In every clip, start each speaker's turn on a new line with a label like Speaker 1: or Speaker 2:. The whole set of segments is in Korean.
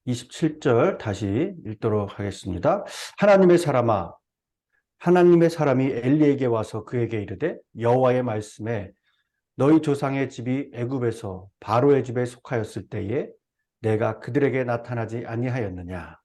Speaker 1: 27절 다시 읽도록 하겠습니다. 하나님의 사람아, 하나님의 사람이 엘리에게 와서 그에게 이르되 여호와의 말씀에 너희 조상의 집이 애굽에서 바로의 집에 속하였을 때에 내가 그들에게 나타나지 아니하였느냐.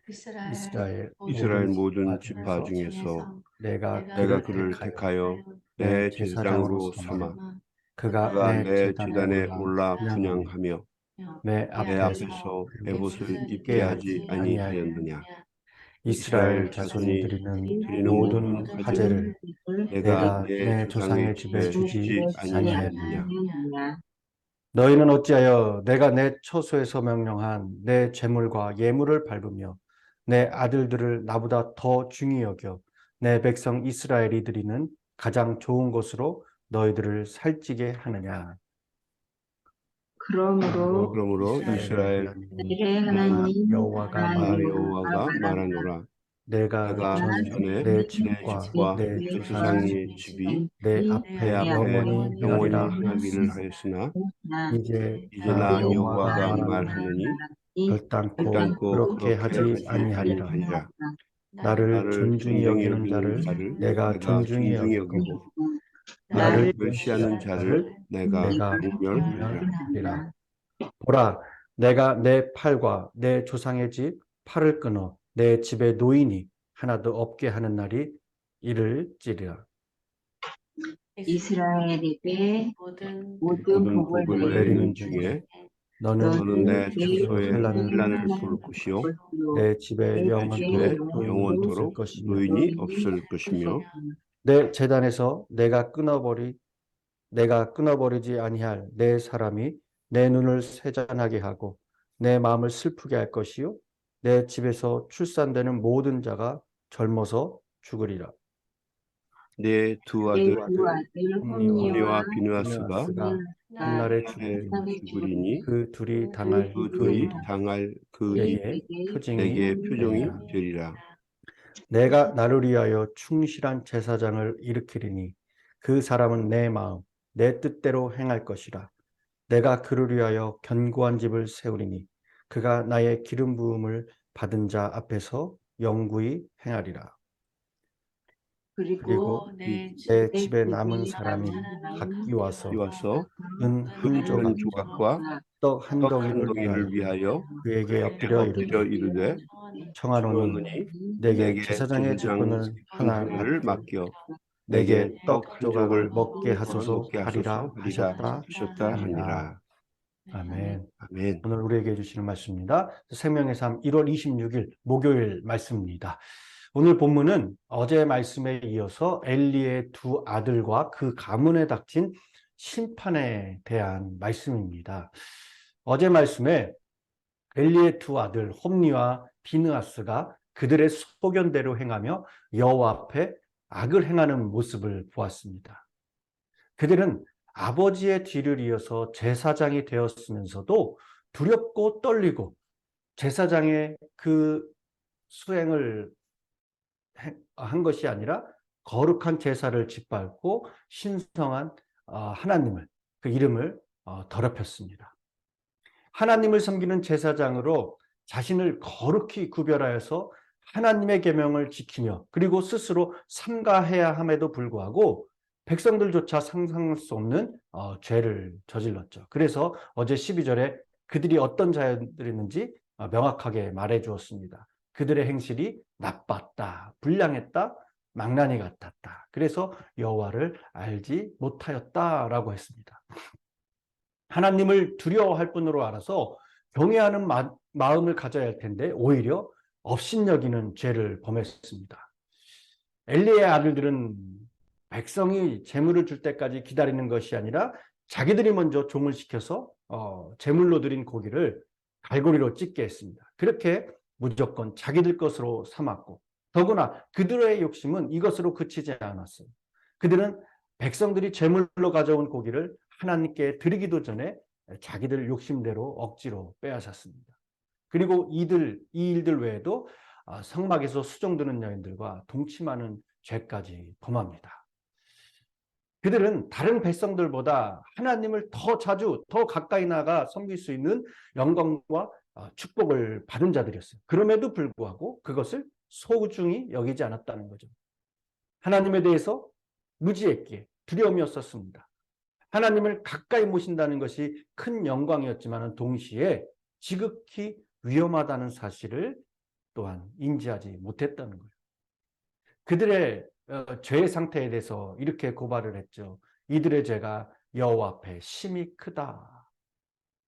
Speaker 1: 이스라엘
Speaker 2: 이스라엘
Speaker 1: 모든
Speaker 2: 모든
Speaker 1: 지파
Speaker 2: 지파
Speaker 1: 중에서
Speaker 2: 중에서
Speaker 1: 내가
Speaker 2: 내가
Speaker 1: 그를
Speaker 2: 그를
Speaker 1: 택하여
Speaker 2: 택하여
Speaker 1: 내
Speaker 2: 내
Speaker 1: 제사장으로
Speaker 2: 제사장으로
Speaker 1: 삼아
Speaker 2: 삼아
Speaker 1: 그가
Speaker 2: 그가
Speaker 1: 내
Speaker 2: 내
Speaker 1: 제단에
Speaker 2: 제단에
Speaker 1: 올라
Speaker 2: 올라
Speaker 1: 분향하며
Speaker 2: 분향하며
Speaker 1: 내
Speaker 2: 내
Speaker 1: 앞에서
Speaker 2: 앞에서
Speaker 1: 에봇을
Speaker 2: 에봇을
Speaker 1: 입게
Speaker 2: 입게 하지
Speaker 1: 하지 아니하였느냐.
Speaker 2: 아니하였느냐.
Speaker 1: 이스라엘
Speaker 2: 이스라엘
Speaker 1: 자손이
Speaker 2: 자손이
Speaker 1: 드리는
Speaker 2: 드리는
Speaker 1: 모든
Speaker 2: 모든 화제를
Speaker 1: 화제를
Speaker 2: 내가
Speaker 1: 내가
Speaker 2: 내
Speaker 1: 내
Speaker 2: 조상의
Speaker 1: 조상의 집에
Speaker 2: 집에
Speaker 1: 주지
Speaker 2: 주지
Speaker 1: 아니하였느냐.
Speaker 2: 아니하였느냐.
Speaker 1: 너희는 어찌하여 내가 내 처소에서 명령한 내 제물과 예물을 밟으며 내 아들들을 나보다 더 중히 여겨 내 백성 이스라엘이 드리는 가장 좋은 것으로 너희들을 살찌게 하느냐.
Speaker 2: 그러므로
Speaker 1: 이스라엘의
Speaker 2: 이스라엘
Speaker 1: 하나님 나
Speaker 3: 하나님
Speaker 1: 여호와가
Speaker 2: 나
Speaker 1: 말하노라.
Speaker 2: 여호와가 말하노라.
Speaker 1: 내가
Speaker 2: 내가
Speaker 1: 전에
Speaker 2: 전에
Speaker 1: 내
Speaker 2: 내
Speaker 1: 집과
Speaker 2: 집과
Speaker 1: 내
Speaker 2: 내
Speaker 1: 조상의
Speaker 2: 조상의
Speaker 1: 집이
Speaker 2: 집이
Speaker 1: 내
Speaker 2: 내
Speaker 1: 앞에
Speaker 2: 앞에
Speaker 1: 영원히
Speaker 2: 영원히
Speaker 1: 행하리라
Speaker 2: 행하기를
Speaker 1: 하였으니
Speaker 2: 하였으나
Speaker 1: 이제
Speaker 2: 이제
Speaker 1: 나
Speaker 2: 나
Speaker 1: 여호와가
Speaker 2: 여호와가
Speaker 1: 말하노니
Speaker 2: 말하노니
Speaker 1: 결단코
Speaker 2: 결단코
Speaker 1: 그렇게
Speaker 2: 그렇게
Speaker 1: 하지
Speaker 2: 하지
Speaker 1: 아니하리라.
Speaker 2: 아니하리라.
Speaker 1: 나를
Speaker 2: 나를
Speaker 1: 존중히
Speaker 2: 존중히
Speaker 1: 여기는
Speaker 2: 여기는
Speaker 1: 자를
Speaker 2: 자를
Speaker 1: 내가
Speaker 2: 내가
Speaker 1: 존중히
Speaker 2: 존중히
Speaker 1: 여기고
Speaker 2: 여기고
Speaker 1: 나를
Speaker 2: 나를 멸시하는
Speaker 1: 멸시하는
Speaker 2: 자를
Speaker 1: 자를
Speaker 2: 내가
Speaker 1: 내가
Speaker 2: 공멸하리라.
Speaker 1: 공멸하리라. 보라, 내가 내 팔과 내 조상의 집 팔을 끊어 내 집에 노인이 하나도 없게 하는 날이 이를지리라.
Speaker 3: 이스라엘에게 모든
Speaker 2: 모든
Speaker 3: 복을
Speaker 2: 복을
Speaker 1: 내리는
Speaker 2: 내리는
Speaker 1: 중에
Speaker 2: 중에
Speaker 1: 너는
Speaker 2: 너는 내
Speaker 1: 내 집에
Speaker 2: 처소에
Speaker 1: 환난을
Speaker 2: 환난을
Speaker 1: 베풀
Speaker 2: 볼
Speaker 1: 것이요
Speaker 2: 것이요
Speaker 1: 내 집에
Speaker 2: 내 집에
Speaker 1: 영원토록 노인이 없을
Speaker 2: 영원토록
Speaker 1: 것이며
Speaker 2: 노인이 없을 것이며
Speaker 1: 내 제단에서 내가 끊어버리지 아니할 내 사람이 내 눈을 세잔하게 하고 내 마음을 슬프게 할 것이요 내 집에서 출산되는 모든 자가 젊어서 죽으리라.
Speaker 2: 내 두
Speaker 3: 내
Speaker 2: 아들
Speaker 3: 두 아들
Speaker 1: 홈리와
Speaker 3: 홈리와
Speaker 2: 홈리와 비느하스가
Speaker 1: 비느하스가 한날에
Speaker 2: 한날에
Speaker 1: 죽으리니
Speaker 2: 죽으리니
Speaker 1: 그 둘이 당할
Speaker 2: 그
Speaker 1: 그
Speaker 2: 둘이
Speaker 1: 일이
Speaker 2: 당할 그 일
Speaker 1: 내게 표징이
Speaker 2: 내게 표종이
Speaker 1: 되리라.
Speaker 2: 되리라.
Speaker 1: 내가 나를 위하여 충실한 제사장을 일으키리니 그 사람은 내 마음 내 뜻대로 행할 것이라. 내가 그를 위하여 견고한 집을 세우리니 그가 나의 기름 부음을 받은 자 앞에서 영구히 행하리라. 그리고
Speaker 3: 내
Speaker 1: 내
Speaker 3: 집에
Speaker 1: 집에 남은 사람이
Speaker 3: 남은
Speaker 1: 각기
Speaker 3: 사람이
Speaker 1: 와서
Speaker 2: 와서
Speaker 1: 은 한
Speaker 2: 은
Speaker 1: 조각과
Speaker 2: 조각과
Speaker 1: 떡 한
Speaker 2: 떡 한
Speaker 1: 덩이를
Speaker 2: 덩이를
Speaker 1: 위하여
Speaker 2: 위하여
Speaker 1: 그에게
Speaker 2: 그에게
Speaker 1: 엎드려
Speaker 2: 엎드려
Speaker 1: 이르되
Speaker 2: 이르되
Speaker 1: 청하노니
Speaker 2: 청하노니
Speaker 1: 내게
Speaker 2: 내게
Speaker 1: 제사장의
Speaker 2: 제사장
Speaker 1: 직분을
Speaker 2: 분
Speaker 1: 하나
Speaker 2: 하나를
Speaker 1: 맡겨
Speaker 2: 맡겨
Speaker 1: 내게
Speaker 2: 내게 떡
Speaker 1: 떡
Speaker 2: 한
Speaker 1: 조각을
Speaker 2: 조각을
Speaker 1: 먹게 하소서
Speaker 2: 먹게
Speaker 1: 하리라
Speaker 2: 하소서 하리라
Speaker 1: 하셨다
Speaker 2: 하셨다
Speaker 1: 하니라.
Speaker 2: 하니라.
Speaker 1: 아멘.
Speaker 2: 아멘.
Speaker 1: 오늘 우리에게 주시는 말씀입니다. 생명의 삶 1월 26일 목요일 말씀입니다. 오늘 본문은 어제 말씀에 이어서 엘리의 두 아들과 그 가문에 닥친 심판에 대한 말씀입니다. 어제 말씀에 엘리의 두 아들 홈리와 비느하스가 그들의 소견대로 행하며 여호와 앞에 악을 행하는 모습을 보았습니다. 그들은 아버지의 뒤를 이어서 제사장이 되었으면서도 두렵고 떨리고 제사장의 그 수행을 한 것이 아니라 거룩한 제사를 짓밟고 신성한 하나님을 그 이름을 더럽혔습니다. 하나님을 섬기는 제사장으로 자신을 거룩히 구별하여서 하나님의 계명을 지키며 그리고 스스로 삼가해야 함에도 불구하고 백성들조차 상상할 수 없는 죄를 저질렀죠. 그래서 어제 12절에 그들이 어떤 자들이었는지 명확하게 말해 주었습니다. 그들의 행실이 나빴다, 불량했다, 망나니 같았다. 그래서 여호와를 알지 못하였다라고 했습니다. 하나님을 두려워할 뿐으로 알아서 경외하는 마음을 가져야 할 텐데 오히려 업신여기는 죄를 범했습니다. 엘리의 아들들은 백성이 제물을 줄 때까지 기다리는 것이 아니라 자기들이 먼저 종을 시켜서 제물로 드린 고기를 갈고리로 찢게 했습니다. 그렇게 무조건 자기들 것으로 삼았고 더구나 그들의 욕심은 이것으로 그치지 않았어요. 그들은 백성들이 제물로 가져온 고기를 하나님께 드리기도 전에 자기들 욕심대로 억지로 빼앗았습니다. 그리고 이 일들 외에도 성막에서 수종드는 여인들과 동침하는 죄까지 범합니다. 그들은 다른 백성들보다 하나님을 더 자주 더 가까이 나가 섬길 수 있는 영광과 축복을 받은 자들이었어요. 그럼에도 불구하고 그것을 소중히 여기지 않았다는 거죠. 하나님에 대해서 무지했기에 두려움이 없었습니다. 하나님을 가까이 모신다는 것이 큰 영광이었지만 동시에 지극히 위험하다는 사실을 또한 인지하지 못했다는 거예요. 그들의 죄의 상태에 대해서 이렇게 고발을 했죠. 이들의 죄가 여호와 앞에 심히 크다.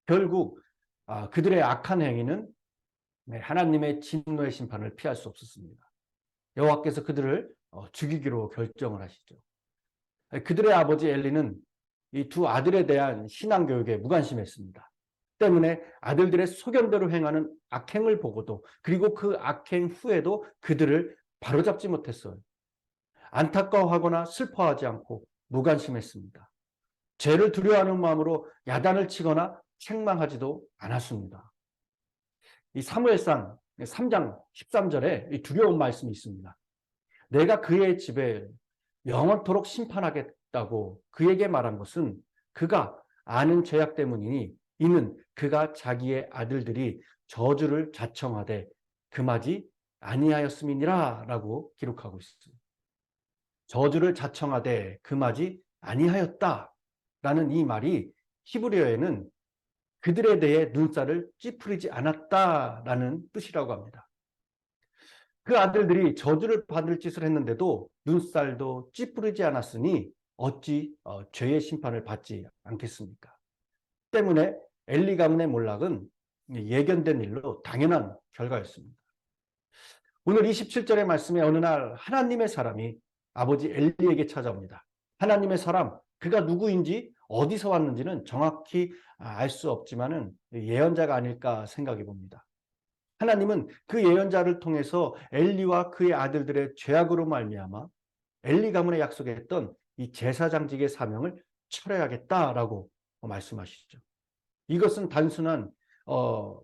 Speaker 1: 결국 그들의 악한 행위는 하나님의 진노의 심판을 피할 수 없었습니다. 여호와께서 그들을 죽이기로 결정을 하시죠. 그들의 아버지 엘리는 이 두 아들에 대한 신앙교육에 무관심했습니다. 때문에 아들들의 소견대로 행하는 악행을 보고도 그리고 그 악행 후에도 그들을 바로잡지 못했어요. 안타까워하거나 슬퍼하지 않고 무관심했습니다. 죄를 두려워하는 마음으로 야단을 치거나 책망하지도 않았습니다. 이 사무엘상 3장 13절에 이 두려운 말씀이 있습니다. 내가 그의 집에 영원토록 심판하겠다고 그에게 말한 것은 그가 아는 죄악 때문이니 이는 그가 자기의 아들들이 저주를 자청하되 금하지 아니하였음이니라 라고 기록하고 있습니다. 저주를 자청하되 금하지 아니하였다 라는 이 말이 히브리어에는 그들에 대해 눈살을 찌푸리지 않았다라는 뜻이라고 합니다. 그 아들들이 저주를 받을 짓을 했는데도 눈살도 찌푸리지 않았으니 어찌 죄의 심판을 받지 않겠습니까? 때문에 엘리 가문의 몰락은 예견된 일로 당연한 결과였습니다. 오늘 27절의 말씀에 어느 날 하나님의 사람이 아버지 엘리에게 찾아옵니다. 하나님의 사람, 그가 누구인지 어디서 왔는지는 정확히 알 수 없지만은 예언자가 아닐까 생각해 봅니다. 하나님은 그 예언자를 통해서 엘리와 그의 아들들의 죄악으로 말미암아 엘리 가문에 약속했던 이 제사장직의 사명을 철회하겠다라고 말씀하시죠. 이것은 단순한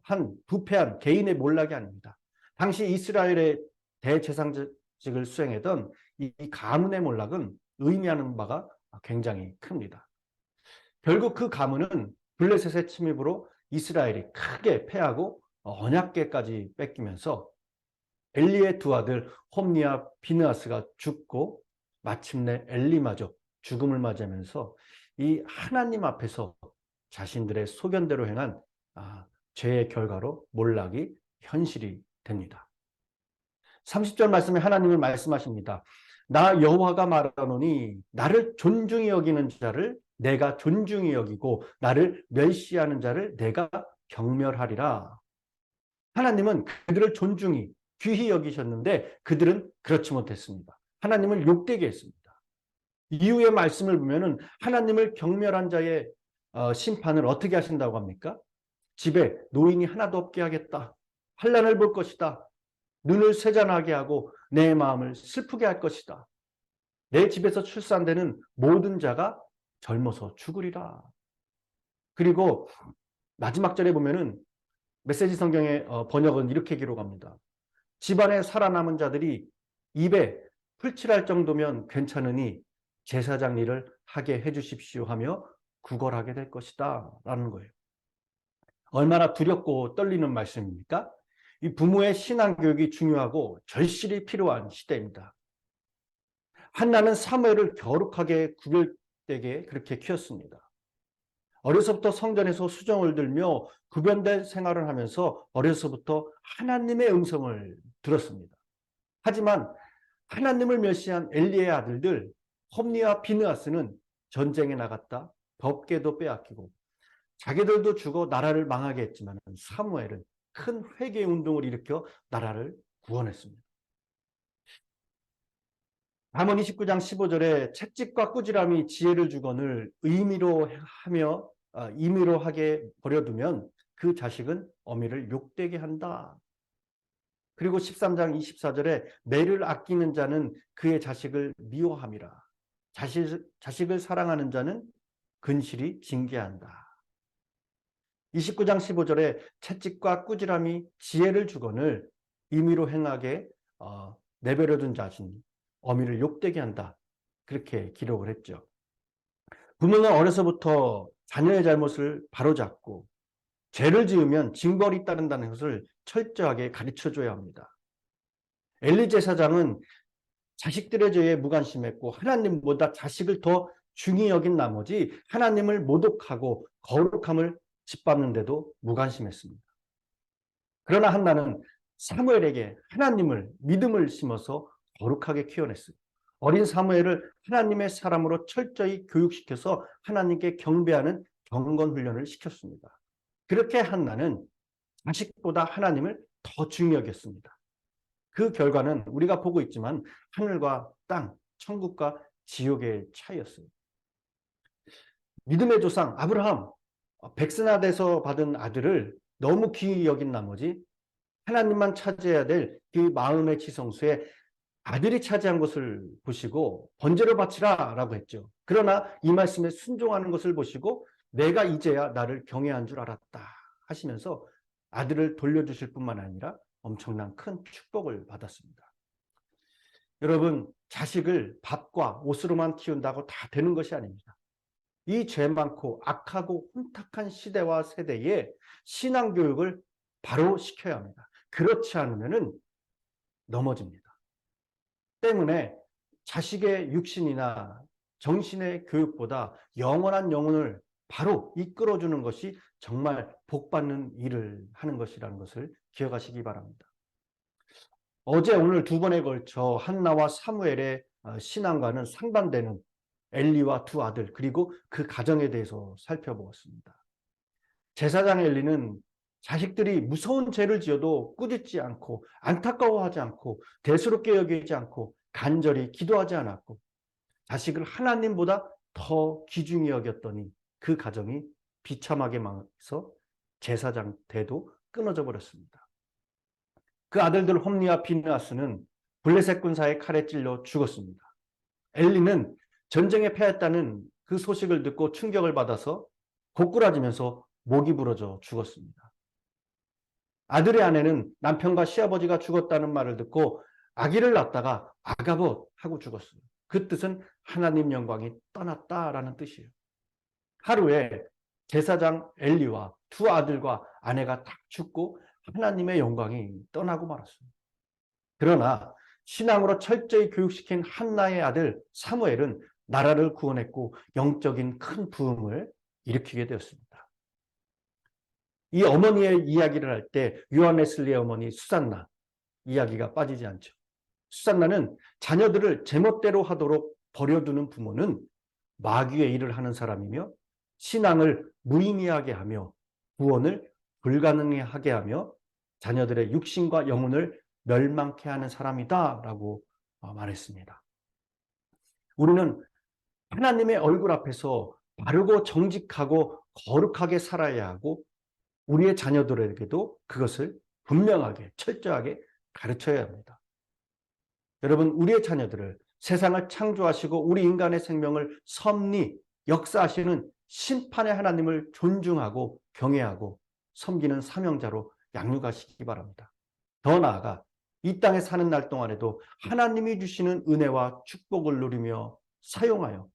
Speaker 1: 한 부패한 개인의 몰락이 아닙니다. 당시 이스라엘의 대제사장직을 수행했던 이 가문의 몰락은 의미하는 바가 굉장히 큽니다. 결국 그 가문은 블레셋의 침입으로 이스라엘이 크게 패하고 언약궤까지 뺏기면서 엘리의 두 아들 홈니와 비느하스가 죽고 마침내 엘리마저 죽음을 맞이하면서 이 하나님 앞에서 자신들의 소견대로 행한 죄의 결과로 몰락이 현실이 됩니다. 30절 말씀에 하나님은 말씀하십니다. 나 여호와가 말하노니 나를 존중히 여기는 자를 내가 존중히 여기고 나를 멸시하는 자를 내가 경멸하리라. 하나님은 그들을 존중히 귀히 여기셨는데 그들은 그렇지 못했습니다. 하나님을 욕되게 했습니다. 이후의 말씀을 보면은 하나님을 경멸한 자의 심판을 어떻게 하신다고 합니까? 집에 노인이 하나도 없게 하겠다. 환난을 볼 것이다. 눈을 쇠잔하게 하고 내 마음을 슬프게 할 것이다. 내 집에서 출산되는 모든 자가 젊어서 죽으리라. 그리고 마지막 절에 보면은 메시지 성경의 번역은 이렇게 기록합니다. 집안에 살아남은 자들이 입에 풀칠할 정도면 괜찮으니 제사장 일을 하게 해주십시오 하며 구걸하게 될 것이다 라는 거예요. 얼마나 두렵고 떨리는 말씀입니까? 이 부모의 신앙교육이 중요하고 절실히 필요한 시대입니다. 한나는 사무엘을 거룩하게 구별되게 그렇게 키웠습니다. 어려서부터 성전에서 수정을 들며 구별된 생활을 하면서 어려서부터 하나님의 음성을 들었습니다. 하지만 하나님을 멸시한 엘리의 아들들 홈니와 비느하스는 전쟁에 나갔다 법궤도 빼앗기고 자기들도 죽어 나라를 망하게 했지만 사무엘은 큰 회개 운동을 일으켜 나라를 구원했습니다. 잠언 29장 15절에 채찍과 꾸지람이 지혜를 주거늘 의미로 하게 버려두면 그 자식은 어미를 욕되게 한다. 그리고 13장 24절에 매를 아끼는 자는 그의 자식을 미워함이라. 자식을 사랑하는 자는 근실이 징계한다. 29장 15절에 채찍과 꾸지람이 지혜를 주거늘 임의로 행하게 내버려둔 자신 어미를 욕되게 한다. 그렇게 기록을 했죠. 부모는 어려서부터 자녀의 잘못을 바로잡고 죄를 지으면 징벌이 따른다는 것을 철저하게 가르쳐줘야 합니다. 엘리 제사장은 자식들의 죄에 무관심했고 하나님보다 자식을 더 중히 여긴 나머지 하나님을 모독하고 거룩함을 짓밟는데도 무관심했습니다. 그러나 한나는 사무엘에게 하나님을 믿음을 심어서 거룩하게 키워냈어요. 어린 사무엘을 하나님의 사람으로 철저히 교육시켜서 하나님께 경배하는 경건 훈련을 시켰습니다. 그렇게 한나는 자식보다 하나님을 더 중히 여겼습니다. 그 결과는 우리가 보고 있지만 하늘과 땅, 천국과 지옥의 차이였어요. 믿음의 조상 아브라함, 백선아대에서 받은 아들을 너무 귀히 여긴 나머지 하나님만 차지해야 될 그 마음의 지성소에 아들이 차지한 것을 보시고 번제를 바치라 라고 했죠. 그러나 이 말씀에 순종하는 것을 보시고 내가 이제야 나를 경외한 줄 알았다 하시면서 아들을 돌려주실 뿐만 아니라 엄청난 큰 축복을 받았습니다. 여러분, 자식을 밥과 옷으로만 키운다고 다 되는 것이 아닙니다. 이 죄 많고 악하고 혼탁한 시대와 세대에 신앙교육을 바로 시켜야 합니다. 그렇지 않으면 넘어집니다. 때문에 자식의 육신이나 정신의 교육보다 영원한 영혼을 바로 이끌어주는 것이 정말 복받는 일을 하는 것이라는 것을 기억하시기 바랍니다. 어제 오늘 두 번에 걸쳐 한나와 사무엘의 신앙과는 상반되는 엘리와 두 아들 그리고 그 가정에 대해서 살펴보았습니다. 제사장 엘리는 자식들이 무서운 죄를 지어도 꾸짖지 않고 안타까워하지 않고 대수롭게 여기지 않고 간절히 기도하지 않았고 자식을 하나님보다 더 귀중히 여겼더니 그 가정이 비참하게 망해서 제사장 대도 끊어져 버렸습니다. 그 아들들 홈리와 비느하스는 블레셋 군사의 칼에 찔려 죽었습니다. 엘리는 전쟁에 패했다는 그 소식을 듣고 충격을 받아서 고꾸라지면서 목이 부러져 죽었습니다. 아들의 아내는 남편과 시아버지가 죽었다는 말을 듣고 아기를 낳다가 아가봇 하고 죽었어요. 그 뜻은 하나님 영광이 떠났다라는 뜻이에요. 하루에 제사장 엘리와 두 아들과 아내가 다 죽고 하나님의 영광이 떠나고 말았습니다. 그러나 신앙으로 철저히 교육시킨 한나의 아들 사무엘은 나라를 구원했고 영적인 큰 부흥을 일으키게 되었습니다. 이 어머니의 이야기를 할 때 요한 웨슬리의 어머니 수산나 이야기가 빠지지 않죠. 수산나는 자녀들을 제멋대로 하도록 버려두는 부모는 마귀의 일을 하는 사람이며 신앙을 무의미하게 하며 구원을 불가능하게 하며 자녀들의 육신과 영혼을 멸망케 하는 사람이다 라고 말했습니다. 우리는 하나님의 얼굴 앞에서 바르고 정직하고 거룩하게 살아야 하고 우리의 자녀들에게도 그것을 분명하게 철저하게 가르쳐야 합니다. 여러분, 우리의 자녀들을 세상을 창조하시고 우리 인간의 생명을 섭리, 역사하시는 심판의 하나님을 존중하고 경외하고 섬기는 사명자로 양육하시기 바랍니다. 더 나아가 이 땅에 사는 날 동안에도 하나님이 주시는 은혜와 축복을 누리며 사용하여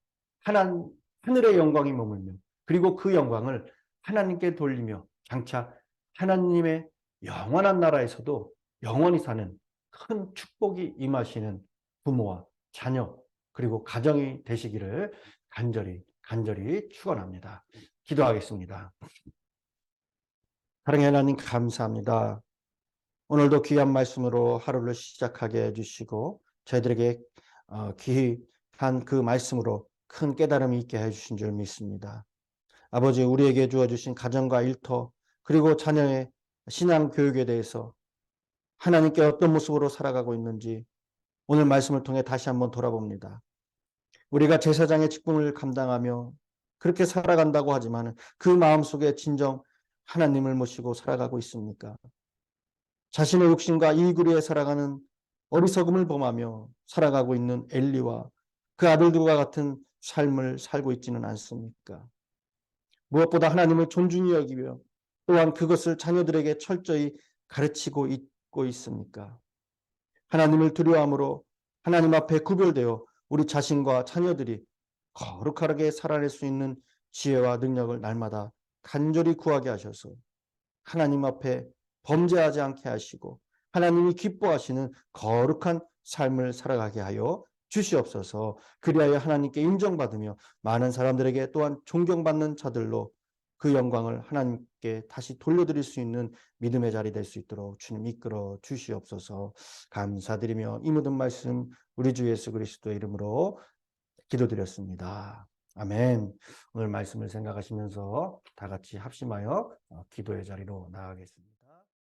Speaker 1: 하늘의 영광이 머물며 그리고 그 영광을 하나님께 돌리며 장차 하나님의 영원한 나라에서도 영원히 사는 큰 축복이 임하시는 부모와 자녀 그리고 가정이 되시기를 간절히 축원합니다. 기도하겠습니다. 사랑의 하나님 감사합니다. 오늘도 귀한 말씀으로 하루를 시작하게 해주시고 저희들에게 귀한 그 말씀으로 큰 깨달음이 있게 해주신 줄 믿습니다. 아버지, 우리에게 주어주신 가정과 일터 그리고 자녀의 신앙 교육에 대해서 하나님께 어떤 모습으로 살아가고 있는지 오늘 말씀을 통해 다시 한번 돌아봅니다. 우리가 제사장의 직분을 감당하며 그렇게 살아간다고 하지만 그 마음속에 진정 하나님을 모시고 살아가고 있습니까? 자신의 욕심과 이익을 위해 살아가는 어리석음을 범하며 살아가고 있는 엘리와 그 아들들과 같은 삶을 살고 있지는 않습니까? 무엇보다 하나님을 존중히 여기며 또한 그것을 자녀들에게 철저히 가르치고 있고 있습니까? 하나님을 두려워함으로 하나님 앞에 구별되어 우리 자신과 자녀들이 거룩하게 살아낼 수 있는 지혜와 능력을 날마다 간절히 구하게 하셔서 하나님 앞에 범죄하지 않게 하시고 하나님이 기뻐하시는 거룩한 삶을 살아가게 하여 주시옵소서. 그리하여 하나님께 인정받으며 많은 사람들에게 또한 존경받는 자들로 그 영광을 하나님께 다시 돌려드릴 수 있는 믿음의 자리 될 수 있도록 주님 이끌어 주시옵소서. 감사드리며 이 모든 말씀 우리 주 예수 그리스도의 이름으로 기도드렸습니다. 아멘. 오늘 말씀을 생각하시면서 다 같이 합심하여 기도의 자리로 나아가겠습니다.